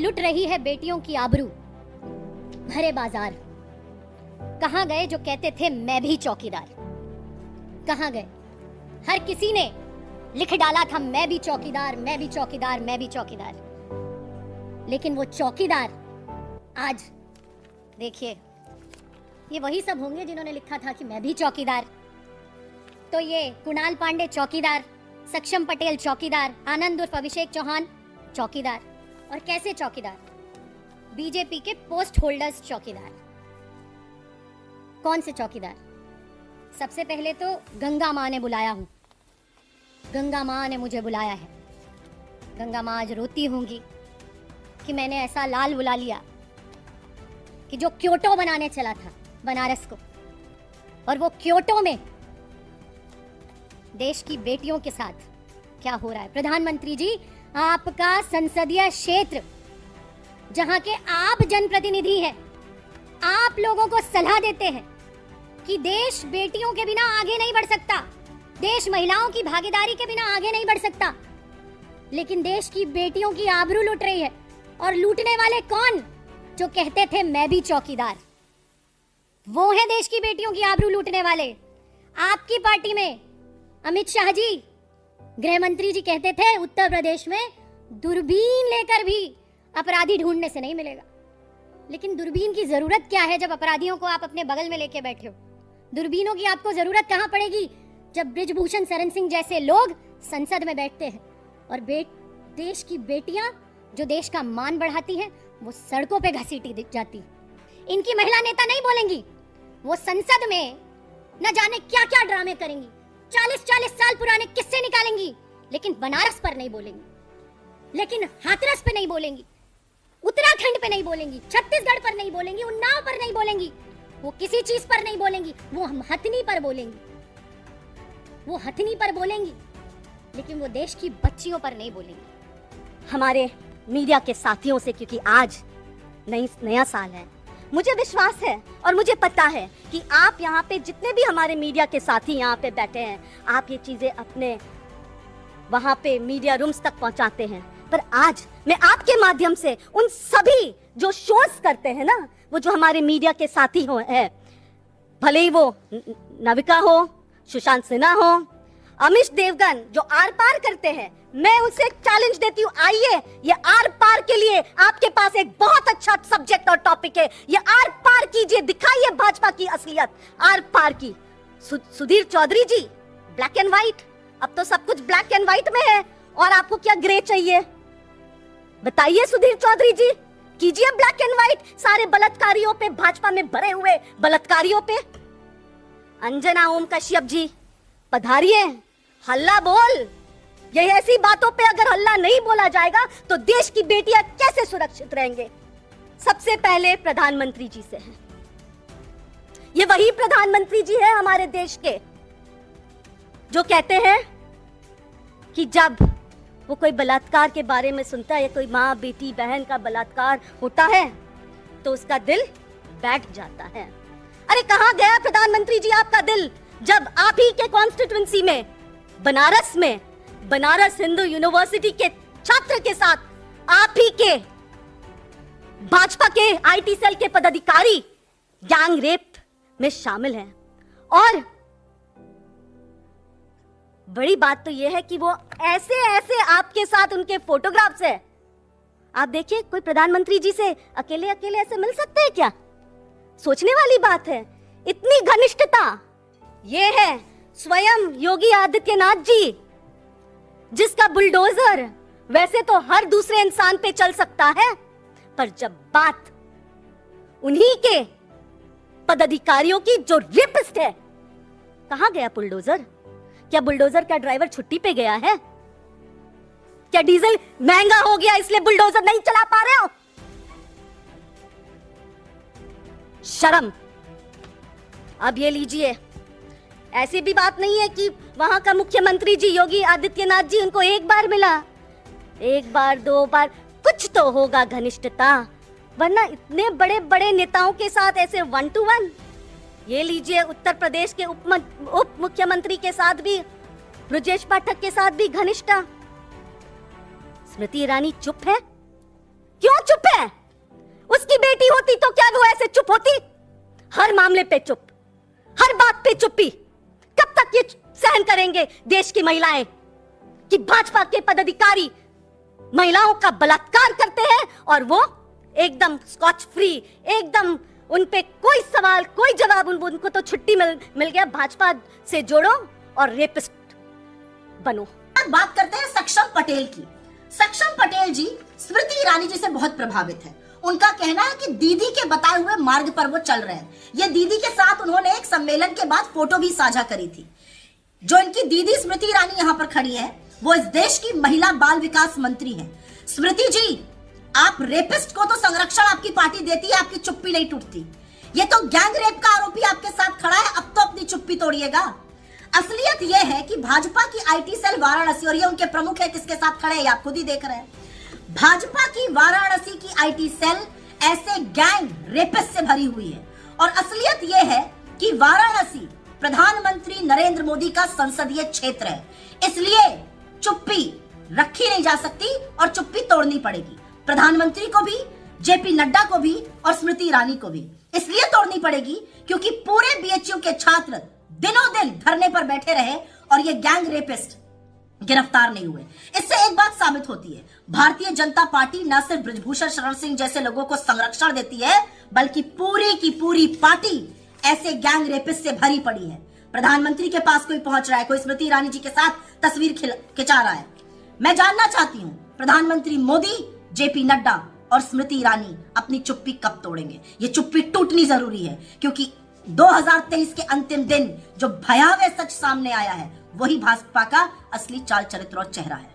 लुट रही है बेटियों की आबरू भरे बाजार। कहां गए जो कहते थे मैं भी चौकीदार? कहां गए? हर किसी ने लिख डाला था मैं भी चौकीदार, मैं भी चौकीदार, मैं भी चौकीदार। लेकिन वो चौकीदार आज देखिए, ये वही सब होंगे जिन्होंने लिखा था कि मैं भी चौकीदार। तो ये कुणाल पांडे चौकीदार, सक्षम पटेल चौकीदार, आनंद उर्फ अभिषेक चौहान चौकीदार। और कैसे चौकीदार? बीजेपी के पोस्ट होल्डर्स चौकीदार। कौन से चौकीदार? सबसे पहले तो गंगा मां ने बुलाया हूं, गंगा मां ने मुझे बुलाया है। गंगा मां आज रोती होंगी कि मैंने ऐसा लाल बुला लिया कि जो क्योटो बनाने चला था बनारस को, और वो क्योटो में देश की बेटियों के साथ क्या हो रहा है। प्रधानमंत्री जी, आपका संसदीय क्षेत्र जहां के आप जनप्रतिनिधि हैं, आप लोगों को सलाह देते हैं कि देश बेटियों के बिना आगे नहीं बढ़ सकता, देश महिलाओं की भागीदारी के बिना आगे नहीं बढ़ सकता। लेकिन देश की बेटियों की आबरू लूट रही है। और लूटने वाले कौन? जो कहते थे मैं भी चौकीदार, वो है देश की बेटियों की आबरू लूटने वाले। आपकी पार्टी में अमित शाह जी, गृह मंत्री जी कहते थे उत्तर प्रदेश में दूरबीन लेकर भी अपराधी ढूंढने से नहीं मिलेगा। लेकिन दूरबीन की जरूरत क्या है जब अपराधियों को आप अपने बगल में लेके बैठे हो? दूरबीनों की आपको जरूरत कहां पड़ेगी जब बृजभूषण शरण सिंह जैसे लोग संसद में बैठते हैं और देश की बेटियां जो देश का मान बढ़ाती हैं वो सड़कों पे घसीटी दिख जाती। इनकी महिला नेता नहीं बोलेंगी, वो संसद में न जाने क्या क्या ड्रामे करेंगी, 40-40 साल पुराने किस्से निकालेंगी, लेकिन बनारस पर नहीं बोलेंगी, लेकिन हाथरस पे नहीं बोलेंगी, उत्तराखंड पे नहीं बोलेंगी, छत्तीसगढ़ पर नहीं बोलेंगी, उन्नाव पर नहीं बोलेंगी, वो किसी चीज पर नहीं बोलेंगी, वो हथनी पर बोलेंगी, वो हथनी पर बोलेंगी, लेकिन वो देश की बच्चियों पर नहीं बोलेंगी। हमारे मीडिया के साथियों से, क्योंकि आज नया साल है, मुझे विश्वास है और मुझे पता है कि आप यहाँ पे जितने भी हमारे मीडिया के साथी यहाँ पे बैठे हैं, आप ये चीजें अपने वहाँ पे मीडिया रूम्स तक पहुँचाते हैं। पर आज मैं आपके माध्यम से उन सभी जो शोज करते हैं ना, वो जो हमारे मीडिया के साथी हो है, भले ही वो नविका हो, सुशांत सिन्हा हो, अमिश देवगन जो आर पार करते हैं, मैं उनसे चैलेंज देती हूँ, आइए ये आर पार के लिए आपके पास एक बहुत अच्छा सब्जेक्ट और टॉपिक है, ये आर पार कीजिए, दिखाइए भाजपा की असलियत आर पार की। सुधीर चौधरी जी, ब्लैक एंड व्हाइट, अब तो सब कुछ ब्लैक एंड व्हाइट में है और आपको क्या ग्रे चाहिए? बताइए सुधीर चौधरी जी, कीजिए ब्लैक एंड व्हाइट सारे बलात्कारियों पे, भाजपा में भरे हुए बलात्कारियों पे। अंजना ओम कश्यप जी, पधारिए, हल्ला बोल। ये ऐसी बातों पे अगर हल्ला नहीं बोला जाएगा तो देश की बेटियां कैसे सुरक्षित रहेंगे? सबसे पहले प्रधानमंत्री जी से है। ये वही प्रधानमंत्री जी है हमारे देश के जो कहते हैं कि जब वो कोई बलात्कार के बारे में सुनता है, कोई माँ बेटी बहन का बलात्कार होता है तो उसका दिल बैठ जाता है। अरे कहां गया प्रधानमंत्री जी आपका दिल जब आप ही के कॉन्स्टिट्यूएंसी में बनारस में बनारस हिंदू यूनिवर्सिटी के छात्र के साथ आप ही के भाजपा के आईटी सेल के पदाधिकारी गैंग रेप में शामिल हैं। और बड़ी बात तो यह है कि वो ऐसे ऐसे आपके साथ उनके फोटोग्राफ्स है। आप देखिए, कोई प्रधानमंत्री जी से अकेले अकेले ऐसे मिल सकते हैं क्या? सोचने वाली बात है। इतनी घनिष्ठता ये है स्वयं योगी आदित्यनाथ जी, जिसका बुलडोजर वैसे तो हर दूसरे इंसान पे चल सकता है, पर जब बात उन्हीं के पदाधिकारियों की जो रेपिस्ट है, कहां गया बुलडोजर? क्या बुलडोजर का ड्राइवर छुट्टी पे गया है? क्या डीजल महंगा हो गया इसलिए बुलडोजर नहीं चला पा रहे हो? शर्म। अब ये लीजिए, ऐसी भी बात नहीं है कि वहां का मुख्यमंत्री जी योगी आदित्यनाथ जी उनको एक बार मिला, एक बार दो बार, कुछ तो होगा घनिष्ठता, वरना इतने बड़े बड़े नेताओं के साथ ऐसे 1 to 1। ये लीजिए, उत्तर प्रदेश के उप मुख्यमंत्री के साथ भी, ब्रजेश पाठक के साथ भी घनिष्ठता। स्मृति ईरानी चुप है। क्यों चुप कटौती, हर मामले पे चुप, हर बात पे चुप्पी। कब तक ये सहन करेंगे देश की महिलाएं कि भाजपा के पदाधिकारी महिलाओं का बलात्कार करते हैं और वो एकदम स्कॉच फ्री, एकदम उन पे कोई सवाल कोई जवाब, उनको तो छुट्टी मिल गया, भाजपा से जोड़ो और रेपिस्ट बनो। बात करते हैं सक्षम पटेल की। सक्षम पटेल जी स्मृति ईरानी जी से बहुत प्रभावित है। उनका कहना है कि दीदी के बताए हुए मार्ग पर वो चल रहे हैं। ये दीदी के साथ उन्होंने एक सम्मेलन के बाद फोटो भी साझा करी थी। जो इनकी दीदी स्मृति ईरानी यहाँ पर खड़ी है, वो इस देश की महिला बाल विकास मंत्री हैं। स्मृति जी, आप रेपिस्ट को तो संरक्षण आपकी पार्टी देती है, आपकी चुप्पी नहीं टूटती। ये तो गैंग रेप का आरोपी आपके साथ खड़ा है, अब तो अपनी चुप्पी तोड़िएगा। असलियत यह है कि भाजपा की आईटी सेल वाराणसी, और ये उनके प्रमुख है, किसके साथ खड़े हैं आप खुद ही देख रहे हैं। भाजपा की वाराणसी की आईटी सेल ऐसे गैंग रेपिस्ट से भरी हुई है। और असलियत यह है कि वाराणसी प्रधानमंत्री नरेंद्र मोदी का संसदीय क्षेत्र है, इसलिए चुप्पी रखी नहीं जा सकती और चुप्पी तोड़नी पड़ेगी। प्रधानमंत्री को भी, जेपी नड्डा को भी और स्मृति ईरानी को भी इसलिए तोड़नी पड़ेगी क्योंकि पूरे बीएचयू के छात्र दिनों दिन धरने पर बैठे रहे और ये गैंग रेपिस्ट गिरफ्तार नहीं हुए। इससे एक बात साबित होती है, भारतीय जनता पार्टी न सिर्फ बृजभूषण शरण सिंह जैसे लोगों को संरक्षण देती है, बल्कि पूरी की पूरी पार्टी ऐसे गैंग रेपिस्ट से भरी पड़ी है। प्रधानमंत्री के पास कोई पहुंच रहा है, कोई स्मृति ईरानी जी के साथ तस्वीर खिंचा रहा है। मैं जानना चाहती हूं प्रधानमंत्री मोदी, जेपी नड्डा और स्मृति ईरानी अपनी चुप्पी कब तोड़ेंगे। ये चुप्पी टूटनी जरूरी है क्योंकि 2023 के अंतिम दिन जो भयावह सच सामने आया है, वही भाजपा का असली चाल चरित्र और चेहरा है।